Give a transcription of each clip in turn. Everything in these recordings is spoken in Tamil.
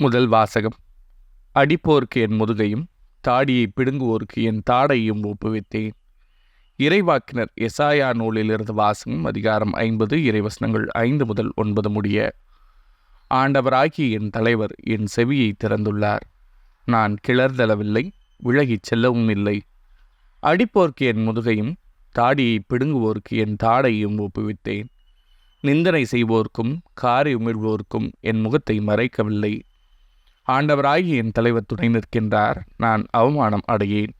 முதல் வாசகம். அடிப்போர்க்கு என் முதுகையும் தாடியை பிடுங்குவோர்க்கு என் தாடையும் ஒப்புவித்தேன். இறைவாக்கினர் எசாயா நூலிலிருந்து வாசகம். அதிகாரம் 50, இறைவசனங்கள் 5 முதல் 9 முடிய. ஆண்டவராகிய என் தலைவர் என் செவியை திறந்துள்ளார். நான் கிளர்தளவில்லை, விலகிச் செல்லவும் இல்லை. அடிப்போர்க்கு என் முதுகையும் தாடியை பிடுங்குவோர்க்கு என் தாடையும் ஒப்புவித்தேன். நிந்தனை செய்வோர்க்கும் காரை உமிழ்வோர்க்கும் என் முகத்தை மறைக்கவில்லை. ஆண்டவராகிய என் தலைவர் துணை நிற்கின்றார். நான் அவமானம் அடையேன்.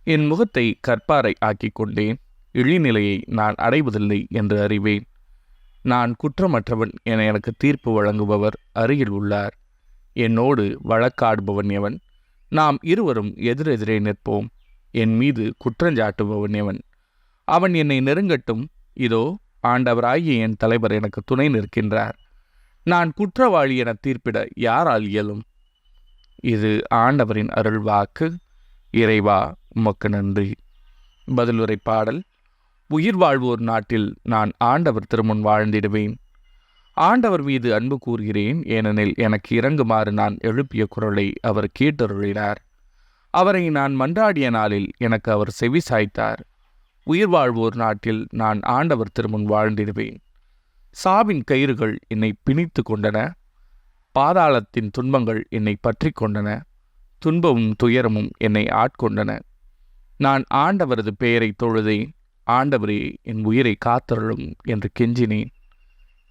என் முகத்தை கற்பாரை ஆக்கிக் கொண்டேன். இழிநிலையை நான் அடைவதில்லை என்று அறிவேன். நான் குற்றமற்றவன் என எனக்கு தீர்ப்பு வழங்குபவர் அருகில் உள்ளார். என்னோடு வழக்காடுபவன் எவன்? நாம் இருவரும் எதிரெதிரே நிற்போம். என் மீது குற்றஞ்சாட்டுபவன் எவன்? அவன் என்னை நெருங்கட்டும். இதோ ஆண்டவராகிய என் தலைவர் எனக்கு துணை நிற்கின்றார். நான் குற்றவாளி என தீர்ப்பிட யாரால் இயலும்? இது ஆண்டவரின் அருள் வாக்கு. இறைவா, உமக்கு நன்றி. பதிலுரை பாடல். உயிர் வாழ்வோர் நாட்டில் நான் ஆண்டவர் திருமுன் வாழ்ந்திடுவேன். ஆண்டவர் மீது அன்பு கூறுகிறேன், ஏனெனில் எனக்கு இறங்குமாறு நான் எழுப்பிய குரலை அவர் கேட்டருளினார். அவரை நான் மன்றாடிய நாளில் எனக்கு அவர் செவி சாய்த்தார். உயிர் வாழ்வோர் நாட்டில் நான் ஆண்டவர் திருமுன் வாழ்ந்திடுவேன். சாவின் கயிறுகள் என்னை பிணித்து கொண்டன. பாதாளத்தின் துன்பங்கள் என்னை பற்றி கொண்டன. துன்பமும் துயரமும் என்னை ஆட்கொண்டன. நான் ஆண்டவரது பெயரை தொழுதேன். ஆண்டவரே, என் உயிரை காத்தருளும் என்று கெஞ்சினேன்.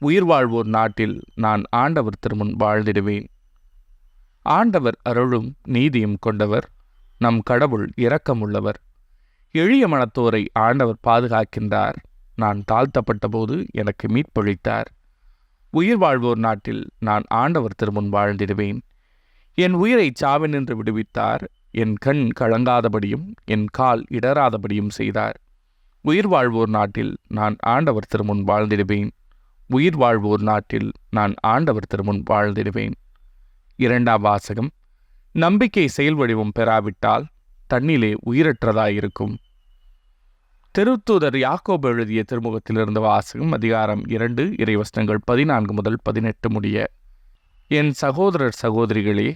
உயிர் வாழ்வோர் நாட்டில் நான் ஆண்டவர் திருமுன் வாழ்ந்திடுவேன். ஆண்டவர் அருளும் நீதியும் கொண்டவர். நம் கடவுள் இரக்கமுள்ளவர். எளிய மனத்தோரை ஆண்டவர் பாதுகாக்கின்றார். நான் தாழ்த்தப்பட்ட போது எனக்கு மீட்பளித்தார். உயிர் வாழ்வோர் நாட்டில் நான் ஆண்டவர் திருமுன் வாழ்ந்திடுவேன். என் உயிரை சாவினின்று விடுவித்தார். என் கண் கலங்காதபடியும் என் கால் இடராதபடியும் செய்தார். உயிர் வாழ்வோர் நாட்டில் நான் ஆண்டவர் திருமுன் வாழ்ந்திடுவேன். உயிர் வாழ்வோர் நாட்டில் நான் ஆண்டவர் திருமுன் வாழ்ந்திடுவேன். இரண்டாம் வாசகம். நம்பிக்கை செயல் வடிவம் பெறாவிட்டால் தன்னிலே உயிரற்றதாயிருக்கும். திருத்தூதர் யாக்கோபு எழுதிய திருமுகத்திலிருந்து வாசகம். அதிகாரம் 2, இறைவசனங்கள் 14 முதல் 18 முடிய. என் சகோதரர் சகோதரிகளே,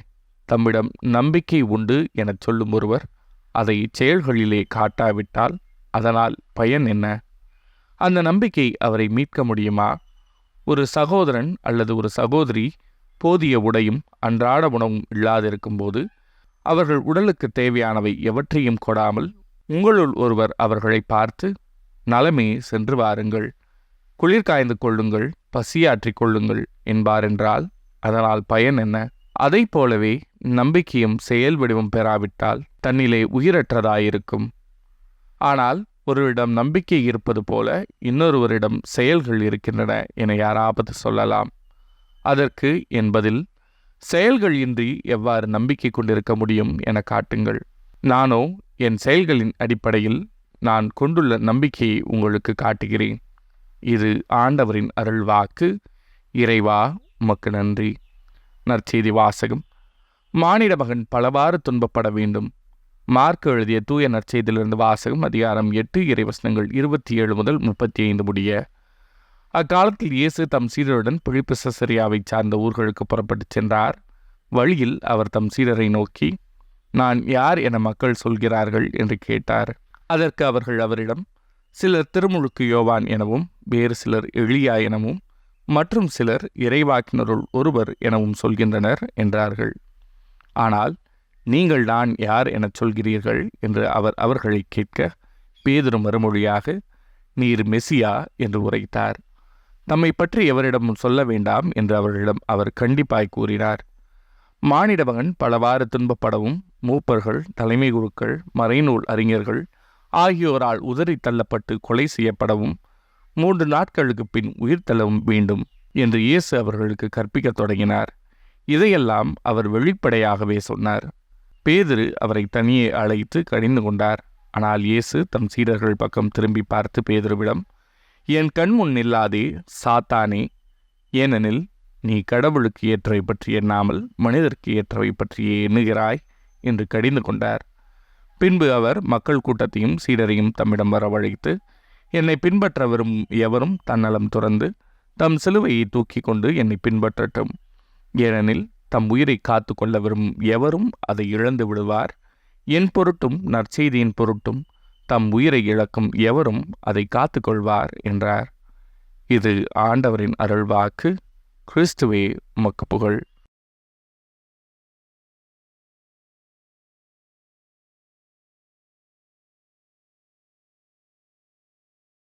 தம்மிடம் நம்பிக்கை உண்டு எனச் சொல்லும் ஒருவர் அதை செயல்களிலே காட்டாவிட்டால் அதனால் பயன் என்ன? அந்த நம்பிக்கை அவரை மீட்க முடியுமா? ஒரு சகோதரன் அல்லது ஒரு சகோதரி போதிய உடையும் அன்றாட உணவும் இல்லாதிருக்கும் போது அவர்கள் உடலுக்கு தேவையானவை எவற்றையும் கொடாமல் உங்களுள் ஒருவர் அவர்களை பார்த்து, நலமே, சென்று வாருங்கள், குளிர் காய்ந்து கொள்ளுங்கள், பசியாற்றிக் கொள்ளுங்கள் என்பாரென்றால் அதனால் பயன் என்ன? அதை போலவே நம்பிக்கையும் செயல் வடிவம் பெறாவிட்டால் தன்னிலே உயிரற்றதாயிருக்கும். ஆனால் ஒருவரிடம் நம்பிக்கை இருப்பது போல இன்னொருவரிடம் செயல்கள் இருக்கின்றன என யாராவது சொல்லலாம். அதற்கு என் பதில், செயல்கள் இன்றி எவ்வாறு நம்பிக்கை கொண்டிருக்க முடியும் என காட்டுங்கள். நானோ என் செயல்களின் அடிப்படையில் நான் கொண்டுள்ள நம்பிக்கையை உங்களுக்கு காட்டுகிறேன். இது ஆண்டவரின் அருள் வாக்கு. இறைவா, உமக்கு நன்றி. நற்செய்தி வாசகம். மானிட மகன் பலவாறு துன்பப்பட வேண்டும். மார்க்கு எழுதிய தூய நற்செய்தியிலிருந்து வாசகம். அதிகாரம் 8, இறைவசனங்கள் 27 முதல் 35 முடிய. அக்காலத்தில் இயேசு தம் சீடருடன் பிலிப்பு செசரியாவை சார்ந்த ஊர்களுக்கு புறப்பட்டுச் சென்றார். வழியில் அவர் தம் சீடரை நோக்கி, நான் யார் என மக்கள் சொல்கிறார்கள் என்று கேட்டார். அதற்கு அவர்கள் அவரிடம், சிலர் திருமுழுக்கு யோவான் எனவும், வேறு சிலர் எலியா எனவும், மற்றும் சிலர் இறைவாக்கினருள் ஒருவர் எனவும் சொல்கின்றனர் என்றார்கள். ஆனால் நீங்கள் நான் யார் எனச் சொல்கிறீர்கள் என்று அவர் அவர்களை கேட்க, பேதுரு மறுமொழியாக, நீர் மெசியா என்று உரைத்தார். தம்மை பற்றி எவரிடமும் சொல்ல வேண்டாம் என்று அவர்களிடம் அவர் கண்டிப்பாய் கூறினார். மானிட மகன் பலவாறு துன்பப்படவும் மூப்பர்கள், தலைமை குருக்கள், மறைநூல் அறிஞர்கள் ஆகியோரால் உதறி தள்ளப்பட்டு கொலை செய்யப்படவும் 3 நாட்களுக்கு பின் உயிர் தள்ளவும் வேண்டும் என்று இயேசு அவர்களுக்கு கற்பிக்கத் தொடங்கினார். இதையெல்லாம் அவர் வெளிப்படையாகவே சொன்னார். பேதுரு அவரை தனியே அழைத்து கடிந்து கொண்டார். ஆனால் இயேசு தம் சீடர்கள் பக்கம் திரும்பி பார்த்து பேதுருவிடம், என் கண்முன் நில்லாதே சாத்தானே, ஏனெனில் நீ கடவுளுக்கு ஏற்றவை பற்றி எண்ணாமல் மனிதருக்கு ஏற்றவை பற்றியே எண்ணுகிறாய் என்று கடிந்து கொண்டார். பின்பு அவர் மக்கள் கூட்டத்தையும் சீடரையும் தம்மிடம் வரவழைத்து, என்னை பின்பற்ற வரும் எவரும் தன்னலம் துறந்து தம் சிலுவையை தூக்கி கொண்டு என்னை பின்பற்றட்டும். ஏனெனில் தம் உயிரை காத்து கொள்ள விரும்பும் எவரும் அதை இழந்து விடுவார். என் பொருட்டும் நற்செய்தியின் பொருட்டும் தம் உயிரை இழக்கும் எவரும் அதை காத்து கொள்வார் என்றார். இது ஆண்டவரின் அருள்வாக்கு. கிறிஸ்துவே உமக்கு புகழ்.